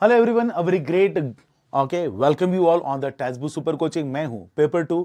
Hello everyone, a very great welcome you all on the textbook super coaching. मैं हूं paper 2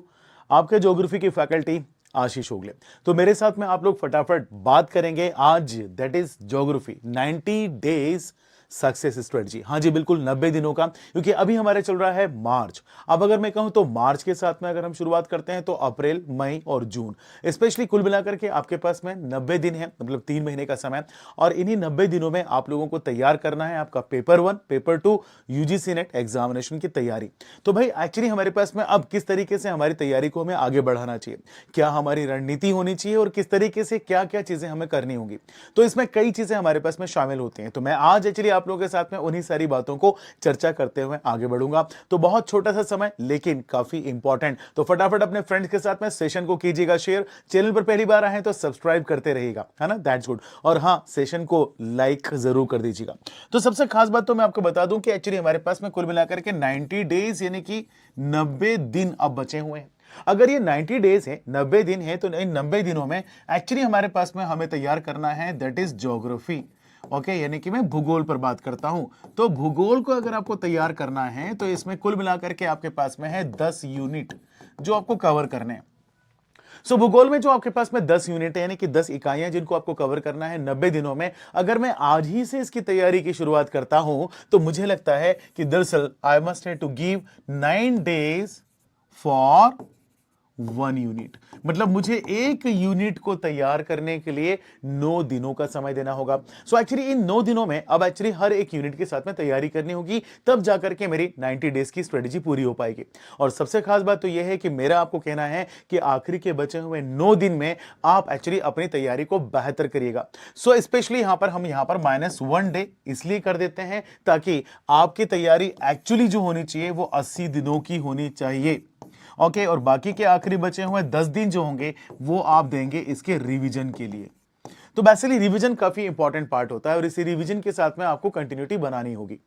आपके geography की faculty आशीष ओगले। तो मेरे साथ में आप लोग फटाफट बात करेंगे आज, that is geography 90 days success strategy. हाँ जी बिल्कुल, 90 दिनों का, क्योंकि अभी हमारे चल रहा है मार्च। अब अगर मैं कहूं तो मार्च के साथ में अगर हम शुरुआत करते हैं तो अप्रैल, मई और जून, स्पेशली कुल मिलाकर के आपके पास में 90 दिन है, मतलब 3 महीने का समय। और इन्हीं 90 दिनों में आप लोगों को तैयार करना है आपका paper 1, paper 2, UGC net examination की तैयारी। तो भाई एक्चुअली हमारे पास में अब किस तरीके से हमारी तैयारी को हमें आगे बढ़ाना चाहिए, क्या हमारी रणनीति होनी चाहिए और किस तरीके से क्या क्या चीजें हमें करनी होंगी। तो इसमें कई चीजें हमारे पास में शामिल होती हैं। तो मैं आज एक्चुअली आप लोगों के साथ में उन्हीं सारी बातों को चर्चा करते हुए आगे बढ़ूंगा। तो बहुत छोटा सा समय लेकिन काफी इंपॉर्टेंट। तो फटाफट अपने फ्रेंड्स के साथ में सेशन को कीजिएगा शेयर। चैनल पर पहली बार आए तो सब्सक्राइब करते रहिएगा, है ना, दैट्स गुड। और हाँ, सेशन को लाइक जरूर कर दीजिएगा। तो सबसे खास बात तो मैं आपको बता दूं कि एक्चुअली हमारे पास में कुल मिलाकर के 90 डेज यानी कि 90 दिन अब बचे हुए हैं। अगर ये 90 डेज है, 90 दिन है, तो इन 90 दिनों में एक्चुअली हमारे पास में हमें तैयार करना है दैट इज ज्योग्राफी। ओके, यानी कि मैं भूगोल पर बात करता हूं। तो भूगोल को अगर आपको तैयार करना है तो इसमें कुल मिलाकर के आपके पास में है 10 यूनिट जो आपको कवर करने हैं। भूगोल में जो आपके पास में 10 यूनिट है, यानी कि 10 इकाइयां जिनको आपको कवर करना है 90 दिनों में। अगर मैं आज ही से इसकी तैयारी की शुरुआत करता हूं तो मुझे लगता है कि दरअसल I must have to give 9 days for 1 unit. मतलब मुझे एक यूनिट को तैयार करने के लिए 9 दिनों का समय देना होगा। एक्चुअली इन 9 दिनों में अब एक्चुअली हर एक यूनिट के साथ में तैयारी करनी होगी, तब जाकर के मेरी 90 डेज की स्ट्रेटेजी पूरी हो पाएगी। और सबसे खास बात तो यह है कि मेरा आपको कहना है कि आखिरी के बचे हुए 9 दिन में आप एक्चुअली अपनी तैयारी को बेहतर करिएगा। स्पेशली हम यहां पर -1 डे इसलिए कर देते हैं ताकि आपकी तैयारी एक्चुअली जो होनी चाहिए वो 80 दिनों की होनी चाहिए। ओके, और बाकी के आखिरी बचे हुए 10 दिन जो होंगे वो आप देंगे इसके रिवीजन के लिए। तो बेसिकली रिवीजन काफी इंपॉर्टेंट पार्ट होता है और इसी रिवीजन के साथ में आपको कंटिन्यूटी बनानी होगी।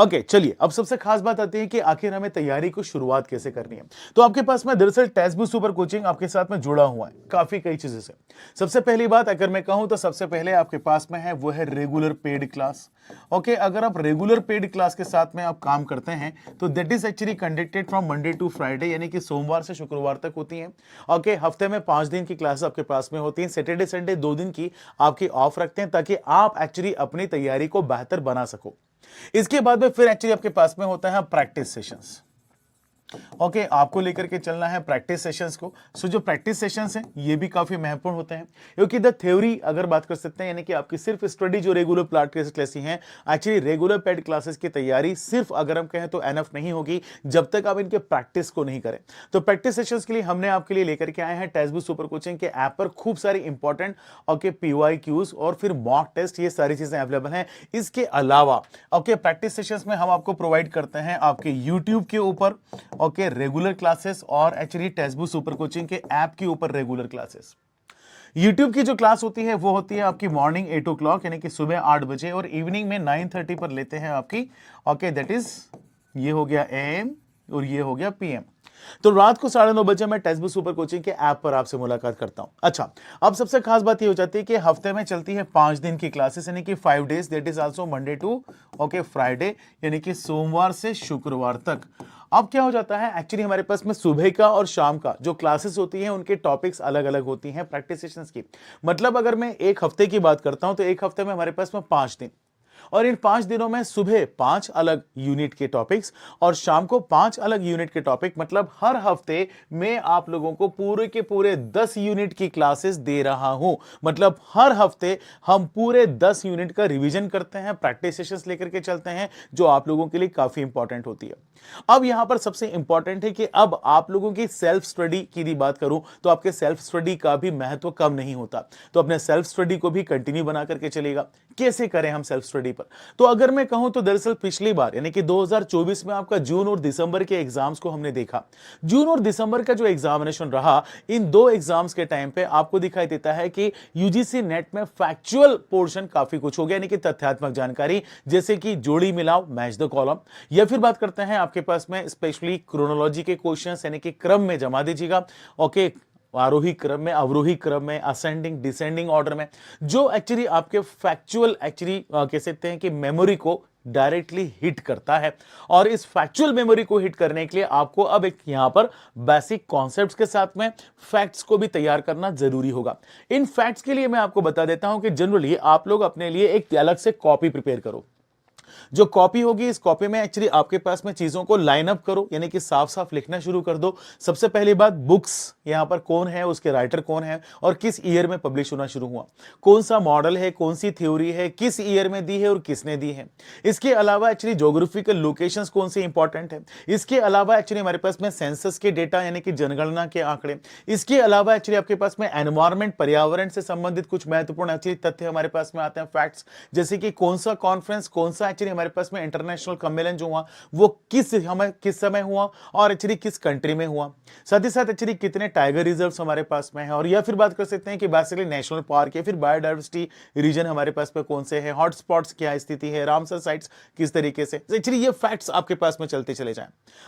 ओके, चलिए अब सबसे खास बात आती है कि आखिर हमें तैयारी को शुरुआत कैसे करनी है। तो आपके पास में दरअसल टेक्स्टबुक सुपर कोचिंग आपके साथ में जुड़ा हुआ है काफी कई चीजों से। सबसे पहली बात अगर मैं कहूं तो सबसे पहले आपके पास में है वो है रेगुलर पेड क्लास। ओके, अगर आप रेगुलर पेड क्लास के साथ में आप काम करते हैं तो that is actually conducted from Monday to Friday, यानी कि सोमवार से शुक्रवार तक होती है। ओके, हफ्ते में 5 दिन की क्लास आपके पास में होती है। सैटरडे संडे 2 दिन की आपकी ऑफ रखते हैं ताकि आप एक्चुअली अपनी तैयारी को बेहतर बना सको। इसके बाद में फिर एक्चुअली आपके पास में होता है प्रैक्टिस सेशंस। ओके, आपको लेकर के चलना है प्रैक्टिस सेशंस को। जो प्रैक्टिस सेशंस हैं ये भी काफी महत्वपूर्ण होते हैं, क्योंकि द थ्योरी अगर बात कर सकते हैं, यानी कि आपकी सिर्फ स्टडी जो रेगुलर क्लासेस हैं, एक्चुअली रेगुलर पेड क्लासेस की तैयारी सिर्फ अगर हम कहें तो एनफ नहीं होगी जब तक आप इनके प्रैक्टिस को नहीं करें। तो प्रैक्टिस सेशंस के लिए हमने आपके लिए लेकर के आए हैं टेक्स्टबुक सुपर कोचिंग के ऐप पर खूब सारी इंपॉर्टेंट ओके पीवाईक्यूज और फिर मॉक टेस्ट, ये सारी चीजें अवेलेबल हैं। इसके अलावा ओके प्रैक्टिस सेशंस में हम आपको प्रोवाइड करते हैं आपके यूट्यूब के ऊपर ओके रेगुलर क्लासेस और एक्चुअली टेक्स्टबुक सुपर कोचिंग के ऐप के ऊपर रेगुलर क्लासेस। यूट्यूब की जो क्लास होती है वो होती है आपकी मॉर्निंग 8 o'clock, यानी कि सुबह 8 बजे, और इवनिंग में 9:30 पर लेते हैं आपकी। ओके, दैट इज ये हो गया एएम और ये हो गया पीएम। तो रात को 9:30 बजे मैं टेक्स्टबुक सुपर कोचिंग के ऐप पर आपसे मुलाकात करता हूं। अच्छा, अब सबसे खास बात ये हो जाती है कि हफ्ते में चलती है 5 दिन की क्लासेस, यानी कि 5 days, that is also Monday to okay Friday, यानी कि सोमवार से शुक्रवार तक। अब क्या हो जाता है, एक्चुअली हमारे पास में सुबह का और शाम का जो क्लासेस होती हैं उनके टॉपिक्स अलग अलग होती हैं प्रैक्टिस सेशंस की। मतलब अगर मैं एक हफ्ते की बात करता हूं तो एक हफ्ते में हमारे पास में 5 दिन, और इन 5 दिनों में सुबह 5 अलग यूनिट के टॉपिक्स और शाम को 5 अलग यूनिट के टॉपिक। मतलब हर हफ्ते में आप लोगों को पूरे के पूरे 10 यूनिट की क्लासेस दे रहा हूं। मतलब हर हफ्ते हम पूरे 10 यूनिट का रिवीजन करते हैं, प्रैक्टिस सेशंस लेकर के चलते हैं, जो आप लोगों के लिए काफी इंपॉर्टेंट होती है। अब यहां पर सबसे इंपॉर्टेंट है कि अब आप लोगों की सेल्फ स्टडी की भी बात करूं तो आपके सेल्फ स्टडी का भी महत्व कम नहीं होता। तो अपने सेल्फ स्टडी को भी कंटिन्यू बना करके चलेगा। कैसे करें हम सेल्फ स्टडी पर? तो अगर मैं कहूं तो दरअसल पिछली बार यानी कि 2024 में आपका जून और दिसंबर के एग्जाम्स को हमने देखा। जून और दिसंबर का जो एग्जामिनेशन रहा, इन 2 एग्जाम्स के टाइम पे आपको दिखाई देता है कि यूजीसी नेट में फैक्चुअल पोर्शन काफी कुछ हो गया, यानी कि तथ्यात्मक जानकारी, जैसे कि जोड़ी मिलाओ, मैच द कॉलम, या फिर बात करते हैं आपके पास में स्पेशली क्रोनोलॉजी के क्वेश्चंस, यानी कि क्रम में जमा दीजिएगा। ओके, आरोही क्रम में, अवरोही क्रम में, असेंडिंग डिसेंडिंग ऑर्डर में, जो एक्चुअली आपके फैक्चुअल एक्चुअली कह सकते हैं कि मेमोरी को डायरेक्टली हिट करता है। और इस फैक्चुअल मेमोरी को हिट करने के लिए आपको अब एक यहां पर बेसिक कॉन्सेप्ट्स के साथ में फैक्ट्स को भी तैयार करना जरूरी होगा। इन फैक्ट्स के लिए मैं आपको बता देता हूं कि जनरली आप लोग अपने लिए एक अलग से कॉपी प्रिपेयर करो। जो कॉपी होगी, इस कॉपी में एक्चुअली आपके पास में चीजों को लाइन अप करो, यानी कि साफ साफ लिखना शुरू कर दो। सबसे पहली बात, बुक्स यहां पर कौन है, उसके राइटर कौन है और किस ईयर में पब्लिश होना शुरू हुआ, कौन सा मॉडल है, कौन सी थ्योरी है, किस ईयर में दी है और किसने दी है। इसके अलावा एक्चुअली ज्योग्राफिकल लोकेशंस कौन से इंपॉर्टेंट है। इसके अलावा एक्चुअली हमारे पास में सेंसस के डेटा यानी कि जनगणना के आंकड़े। इसके अलावा एक्चुअली आपके पास में एनवायरमेंट, पर्यावरण से संबंधित कुछ महत्वपूर्ण एक्चुअली तथ्य हमारे पास में आते हैं, फैक्ट्स, जैसे कि कौन सा कॉन्फ्रेंस, कौन सा एक्चुअली हमारे पास में इंटरनेशनल सम्मेलन जो हुआ वो किस समय हुआ और एक्चुअली किस कंट्री में हुआ। साथ ही साथ एक्चुअली कितने टाइगर रिजर्व्स हमारे पास में है, और या फिर बात कर सकते हैं कि बेसिकली नेशनल पार्क या फिर बायोडायवर्सिटी रीजन हमारे पास में कौन से है, हॉटस्पॉट्स क्या स्थिति है, रामसर साइट्स किस तरीके से। एक्चुअली ये फैक्ट्स आपके पास में चलते चले जाएं।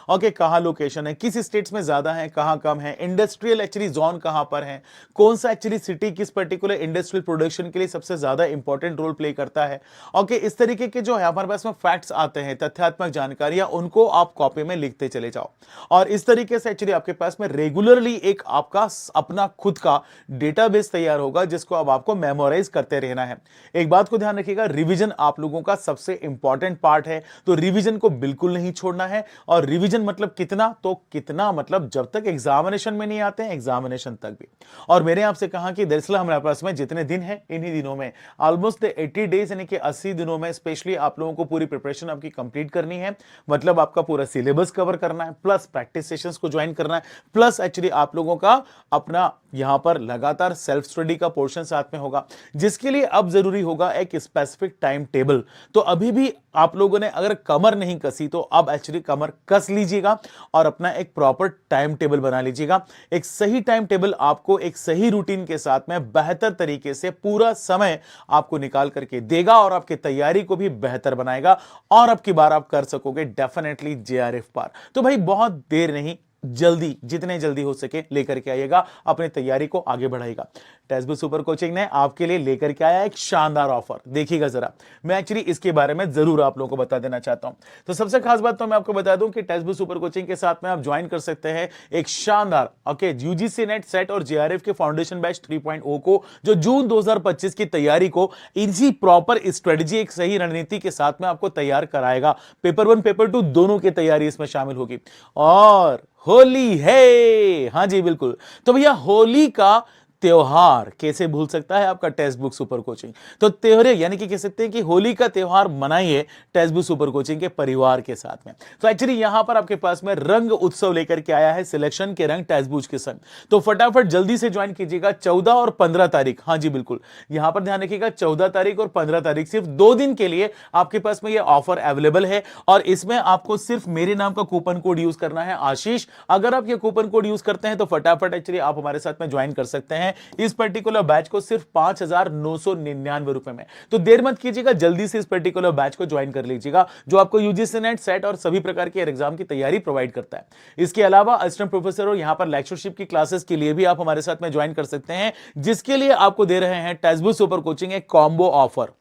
ओके, कहां लोकेशन है, किस स्टेट्स में ज्यादा है, कहां कम है, इंडस्ट्रियल एक्चुअली जोन कहां पर है, कौन सा एक्चुअली सिटी किस पर्टिकुलर इंडस्ट्रियल प्रोडक्शन के लिए सबसे ज्यादा इंपॉर्टेंट रोल प्ले करता है। ओके, इस तरीके के जो हमारे पास में फैक्ट्स आते हैं, तथ्यात्मक जानकारियां, उनको आप कॉपी में लिखते चले जाओ। और इस तरीके से एक्चुअली आपके पास में रेगुलरली एक आपका अपना खुद का डेटाबेस तैयार होगा, जिसको अब आपको मेमोराइज करते रहना है। एक बात को ध्यान रखिएगा, रिवीजन आप लोगों का सबसे इंपॉर्टेंट पार्ट है, तो रिवीजन को बिल्कुल नहीं छोड़ना है। और रिवीजन मतलब कितना, तो कितना मतलब जब तक एग्जामिनेशन में नहीं आते हैं, एग्जामिनेशन तक भी। और मैंने आपसे कहा कि दरअसल हमारे पास में जितने दिन है, इन्हीं दिनों में ऑलमोस्ट 80 डेज यानी कि 80 दिनों में स्पेशली आप लोगों को पूरी प्रिपरेशन आपकी कंप्लीट करनी है। मतलब आपका पूरा सिलेबस कवर करना है, प्लस प्रैक्टिस सेशंस को ज्वाइन करना है, प्लस एक्चुअली आप लोगों का अपना यहां पर लगातार सेल्फ स्टडी का पोर्शन साथ में होगा, जिसके लिए अब जरूरी होगा एक स्पेसिफिक टाइम टेबल। तो अभी भी आप लोगों ने अगर कमर नहीं कसी तो अब एक्चुअली कमर कस लीजिएगा और अपना एक प्रॉपर टाइम टेबल बना लीजिएगा। एक सही टाइम टेबल आपको एक सही रूटीन के साथ में बेहतर तरीके से पूरा समय आपको निकाल करके देगा और आपकी तैयारी को भी बेहतर बनाएगा, और अब की बार आप कर सकोगे डेफिनेटली जेआरएफ पार। तो भाई बहुत देर नहीं, जल्दी, जितने जल्दी हो सके लेकर के आइएगा, अपनी तैयारी को आगे बढ़ाइएगा। टेक्स्टबुक सुपर कोचिंग ने आपके लिए लेकर के आया एक शानदार ऑफर, देखिएगा जरा। मैं एक्चुअली इसके बारे में जरूर आप लोगों को बता देना चाहता हूं। तो सबसे खास बात तो मैं आपको बता दूं कि टेक्स्टबुक सुपर कोचिंग के साथ में आप ज्वाइन कर सकते हैं एक शानदार यूजीसी नेट, सेट और जेआरएफ के फाउंडेशन बैच 3.0 को, जो जून 2025 की तैयारी को इसी प्रॉपर स्ट्रेटजी, एक सही रणनीति के साथ में आपको तैयार कराएगा। पेपर 1 पेपर 2 दोनों की तैयारी इसमें शामिल होगी। और होली है, हाँ जी बिल्कुल। तो भैया होली का त्योहार कैसे भूल सकता है आपका टेक्स्टबुक सुपर कोचिंग। तो त्योहार यानी कि कह सकते हैं कि होली का त्योहार मनाइए टेक्स्टबुक सुपर कोचिंग के परिवार के साथ में। तो एक्चुअली यहां पर आपके पास में रंग उत्सव लेकर के आया है, सिलेक्शन के रंग टेक्स्टबुक के संग। तो फटाफट जल्दी से ज्वाइन कीजिएगा 14 और 15 तारीख। हाँ जी बिल्कुल, यहां पर ध्यान रखिएगा 14 तारीख और 15 तारीख सिर्फ 2 दिन के लिए आपके पास में यह ऑफर अवेलेबल है। और इसमें आपको सिर्फ मेरे नाम का कूपन कोड यूज करना है, आशीष। अगर आप ये कूपन कोड यूज करते हैं तो फटाफट एक्चुअली आप हमारे साथ में ज्वाइन कर सकते हैं इस पर्टिकुलर बैच को सिर्फ 5,999 रुपए में। तो देर मत कीजिएगा, जल्दी से इस पर्टिकुलर बैच को ज्वाइन कर लीजिएगा, जो आपको यूजीसी नेट, सेट और सभी प्रकार के एग्जाम की तैयारी प्रोवाइड करता है। इसके अलावा असिस्टेंट प्रोफेसर और यहां पर लेक्चरशिप की क्लासेस के लिए भी आप हमारे साथ में ज्वाइन कर सकते हैं, जिसके लिए आपको दे रहे हैं टेक्स्टबुक सुपर कोचिंग एक कॉम्बो ऑफर।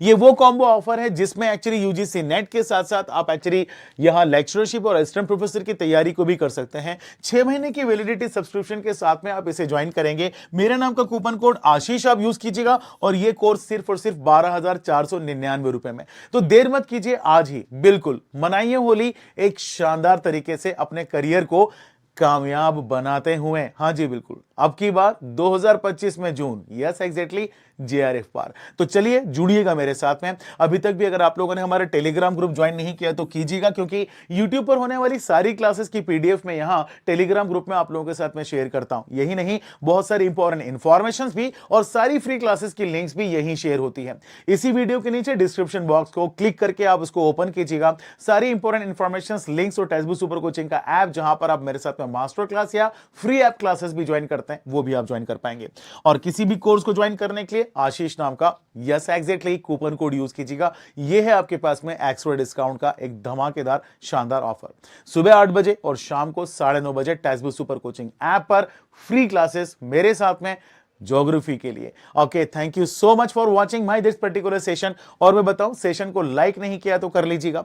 ये वो कॉम्बो ऑफर है जिसमें एक्चुअली यूजीसी नेट के साथ साथ आप एक्चुअली यहां लेक्चरशिप और असिस्टेंट प्रोफेसर की तैयारी को भी कर सकते हैं। 6 महीने की वैलिडिटी सब्सक्रिप्शन के साथ में आप इसे ज्वाइन करेंगे। मेरे नाम का कूपन कोड आशीष आप यूज कीजिएगा और ये कोर्स सिर्फ और सिर्फ 12,499 रुपए में। तो देर मत कीजिए, आज ही बिल्कुल मनाइए होली एक शानदार तरीके से, अपने करियर को कामयाब बनाते हुए। हाँ जी बिल्कुल, अब की बार 2025 में जून, यस एग्जैक्टली, जेआरएफ पार। तो चलिए जुड़िएगा मेरे साथ में। अभी तक भी अगर आप लोगों ने हमारा टेलीग्राम ग्रुप ज्वाइन नहीं किया तो कीजिएगा, क्योंकि यूट्यूब पर होने वाली सारी क्लासेस की पीडीएफ में यहां टेलीग्राम ग्रुप में आप लोगों के साथ में शेयर करता हूं। यही नहीं, बहुत सारी इंपॉर्टेंट इंफॉर्मेशन भी और सारी फ्री क्लासेस की लिंक्स भी यहीं शेयर होती है। इसी वीडियो के नीचे डिस्क्रिप्शन बॉक्स को क्लिक करके आप उसको ओपन कीजिएगा। सारी इंपॉर्टेंट इंफॉर्मेशन, लिंक्स और टेक्स्टबुक सुपर कोचिंग का ऐप, जहां पर आप मेरे साथ में मास्टर क्लास या फ्री ऐप क्लासेस भी ज्वाइन करते हैं, वो भी आप ज्वाइन कर पाएंगे। और किसी भी कोर्स को ज्वाइन करने के लिए आशीष नाम का, yes exactly, coupon code use कीजिएगा। यह है आपके पास में एक्स्ट्रा डिस्काउंट का एक धमाकेदार शानदार ऑफर। सुबह 8 बजे और शाम को 9:30 बजे टेक्स्टबुक सुपर कोचिंग ऐप पर फ्री क्लासेस मेरे साथ में ज्योग्राफी के लिए। Okay, thank you so much for watching my this particular session. और मैं बताऊं, सेशन को लाइक नहीं किया तो कर लीजिएगा,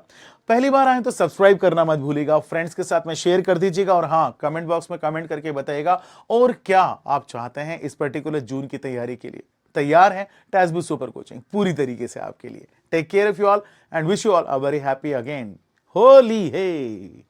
पहली बार आए तो सब्सक्राइब करना मत भूलिएगा, फ्रेंड्स के साथ में शेयर कर दीजिएगा, और हाँ, कमेंट बॉक्स में कमेंट करके बताइएगा और क्या आप चाहते हैं इस पर्टिकुलर जून की तैयारी के लिए। तैयार है टैजबू सुपर कोचिंग पूरी तरीके से आपके लिए। Take care of you all and wish you all a very happy again Holi hey.